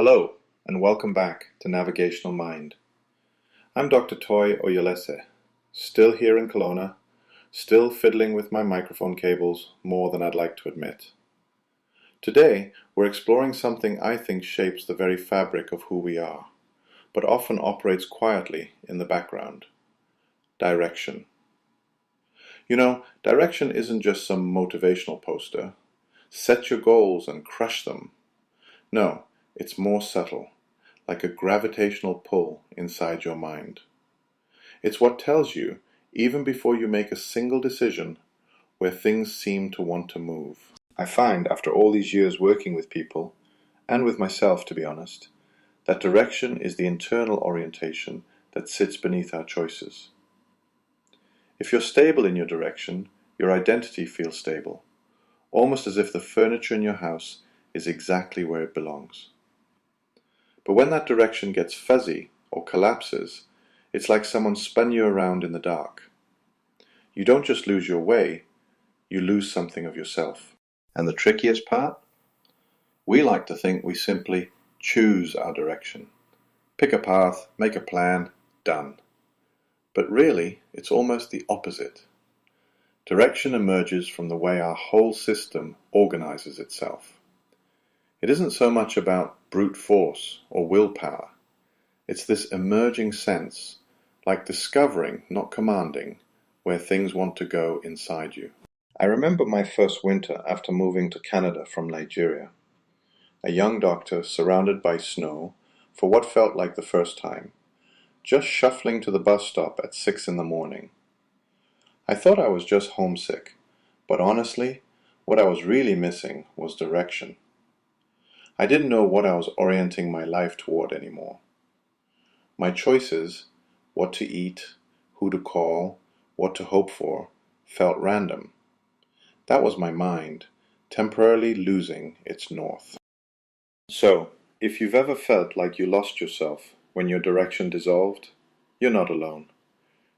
Hello, and welcome back to Navigational Mind. I'm Dr. Toy Oyelese, still here in Kelowna, still fiddling with my microphone cables more than I'd like to admit. Today, we're exploring something I think shapes the very fabric of who we are, but often operates quietly in the background. Direction. You know, direction isn't just some motivational poster. Set your goals and crush them. No, it's more subtle, like a gravitational pull inside your mind. It's what tells you, even before you make a single decision, where things seem to want to move. I find, after all these years working with people, and with myself to be honest, that direction is the internal orientation that sits beneath our choices. If you're stable in your direction, your identity feels stable, almost as if the furniture in your house is exactly where it belongs. But when that direction gets fuzzy or collapses, it's like someone spun you around in the dark. You don't just lose your way, you lose something of yourself. And the trickiest part? We like to think we simply choose our direction. Pick a path, make a plan, done. But really, it's almost the opposite. Direction emerges from the way our whole system organizes itself. It isn't so much about brute force or willpower. It's this emerging sense, like discovering, not commanding, where things want to go inside you. I remember my first winter after moving to Canada from Nigeria. A young doctor surrounded by snow for what felt like the first time, just shuffling to the bus stop at 6 in the morning. I thought I was just homesick, but honestly, what I was really missing was direction. I didn't know what I was orienting my life toward anymore. My choices, what to eat, who to call, what to hope for, felt random. That was my mind, temporarily losing its north. So, if you've ever felt like you lost yourself when your direction dissolved, you're not alone.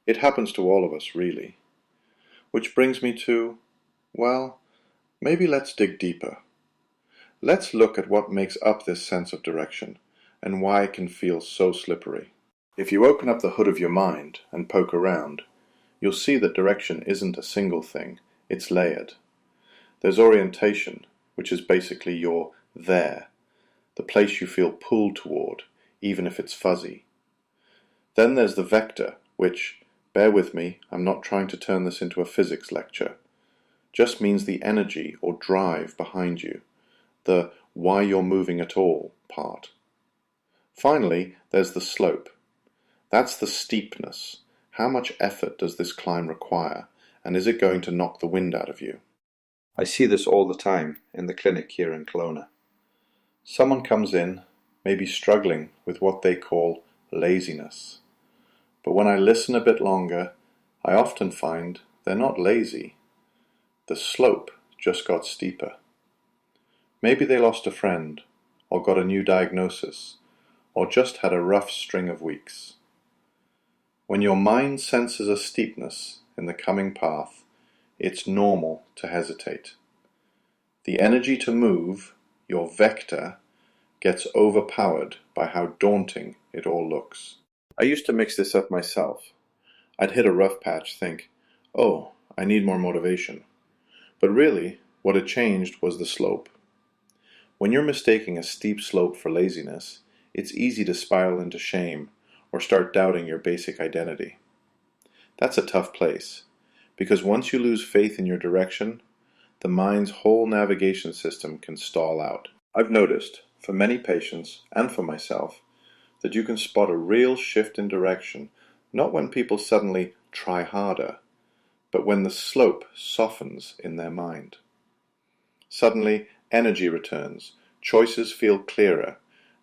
It happens to all of us, really. Which brings me to, well, maybe let's dig deeper. Let's look at what makes up this sense of direction, and why it can feel so slippery. If you open up the hood of your mind and poke around, you'll see that direction isn't a single thing, it's layered. There's orientation, which is basically your there, the place you feel pulled toward, even if it's fuzzy. Then there's the vector, which, bear with me, I'm not trying to turn this into a physics lecture, just means the energy or drive behind you, the why you're moving at all part. Finally, there's the slope. That's the steepness. How much effort does this climb require, and is it going to knock the wind out of you? I see this all the time in the clinic here in Kelowna. Someone comes in, maybe struggling with what they call laziness. But when I listen a bit longer, I often find they're not lazy. The slope just got steeper. Maybe they lost a friend, or got a new diagnosis, or just had a rough string of weeks. When your mind senses a steepness in the coming path, it's normal to hesitate. The energy to move, your vector, gets overpowered by how daunting it all looks. I used to mix this up myself. I'd hit a rough patch, think, oh, I need more motivation. But really, what had changed was the slope. When you're mistaking a steep slope for laziness, it's easy to spiral into shame or start doubting your basic identity. That's a tough place, because once you lose faith in your direction, the mind's whole navigation system can stall out. I've noticed, for many patients and for myself, that you can spot a real shift in direction, not when people suddenly try harder, but when the slope softens in their mind. Suddenly, energy returns, choices feel clearer,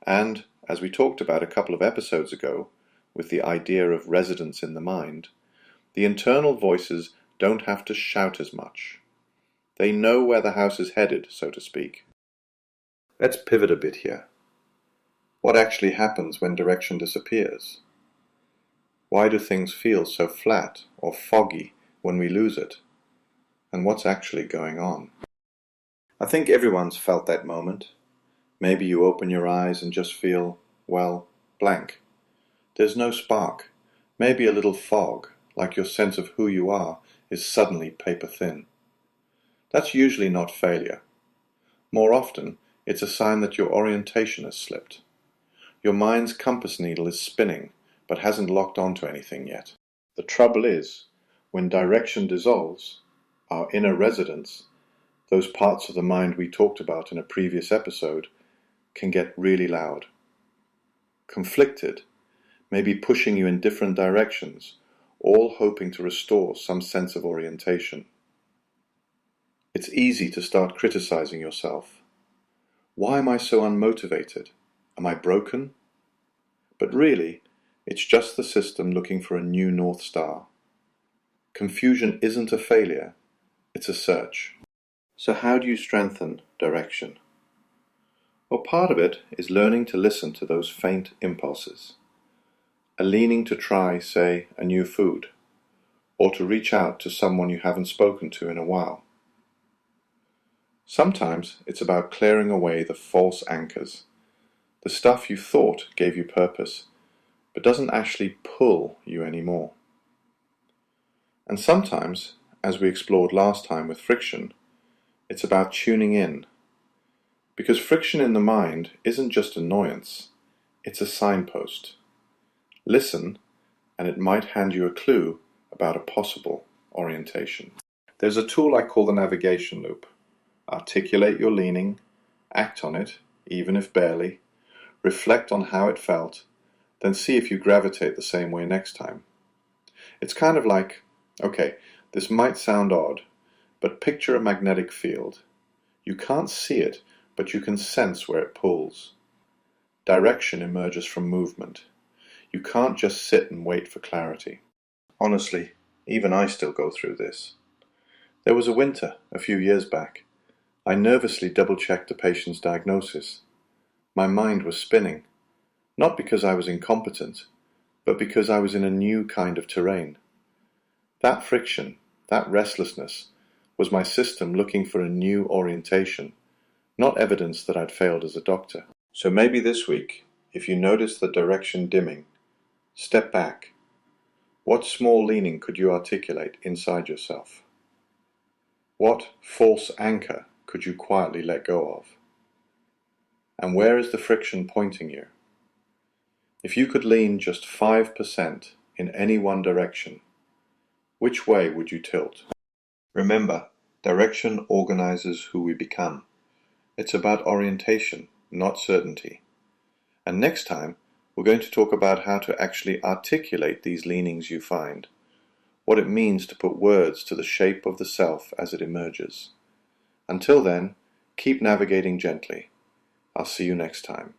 and, as we talked about a couple of episodes ago, with the idea of residence in the mind, the internal voices don't have to shout as much. They know where the house is headed, so to speak. Let's pivot a bit here. What actually happens when direction disappears? Why do things feel so flat or foggy when we lose it? And what's actually going on? I think everyone's felt that moment. Maybe you open your eyes and just feel, well, blank. There's no spark, maybe a little fog, like your sense of who you are is suddenly paper thin. That's usually not failure. More often, it's a sign that your orientation has slipped. Your mind's compass needle is spinning, but hasn't locked onto anything yet. The trouble is, when direction dissolves, our inner residents, those parts of the mind we talked about in a previous episode, can get really loud. Conflicted, maybe pushing you in different directions, all hoping to restore some sense of orientation. It's easy to start criticizing yourself. Why am I so unmotivated? Am I broken? But really, it's just the system looking for a new North Star. Confusion isn't a failure, it's a search. So how do you strengthen direction? Well, part of it is learning to listen to those faint impulses. A leaning to try, say, a new food, or to reach out to someone you haven't spoken to in a while. Sometimes it's about clearing away the false anchors, the stuff you thought gave you purpose, but doesn't actually pull you anymore. And sometimes, as we explored last time with friction, it's about tuning in. Because friction in the mind isn't just annoyance, it's a signpost. Listen, and it might hand you a clue about a possible orientation. There's a tool I call the navigation loop. Articulate your leaning, act on it, even if barely, reflect on how it felt, then see if you gravitate the same way next time. It's kind of like, okay, this might sound odd, but picture a magnetic field. You can't see it, but you can sense where it pulls. Direction emerges from movement. You can't just sit and wait for clarity. Honestly, even I still go through this. There was a winter a few years back. I nervously double-checked a patient's diagnosis. My mind was spinning, not because I was incompetent, but because I was in a new kind of terrain. That friction, that restlessness, was my system looking for a new orientation, not evidence that I'd failed as a doctor. So maybe this week, if you notice the direction dimming, step back. What small leaning could you articulate inside yourself? What false anchor could you quietly let go of? And where is the friction pointing you? If you could lean just 5% in any one direction, which way would you tilt? Remember, direction organizes who we become. It's about orientation, not certainty. And next time, we're going to talk about how to actually articulate these leanings you find, what it means to put words to the shape of the self as it emerges. Until then, keep navigating gently. I'll see you next time.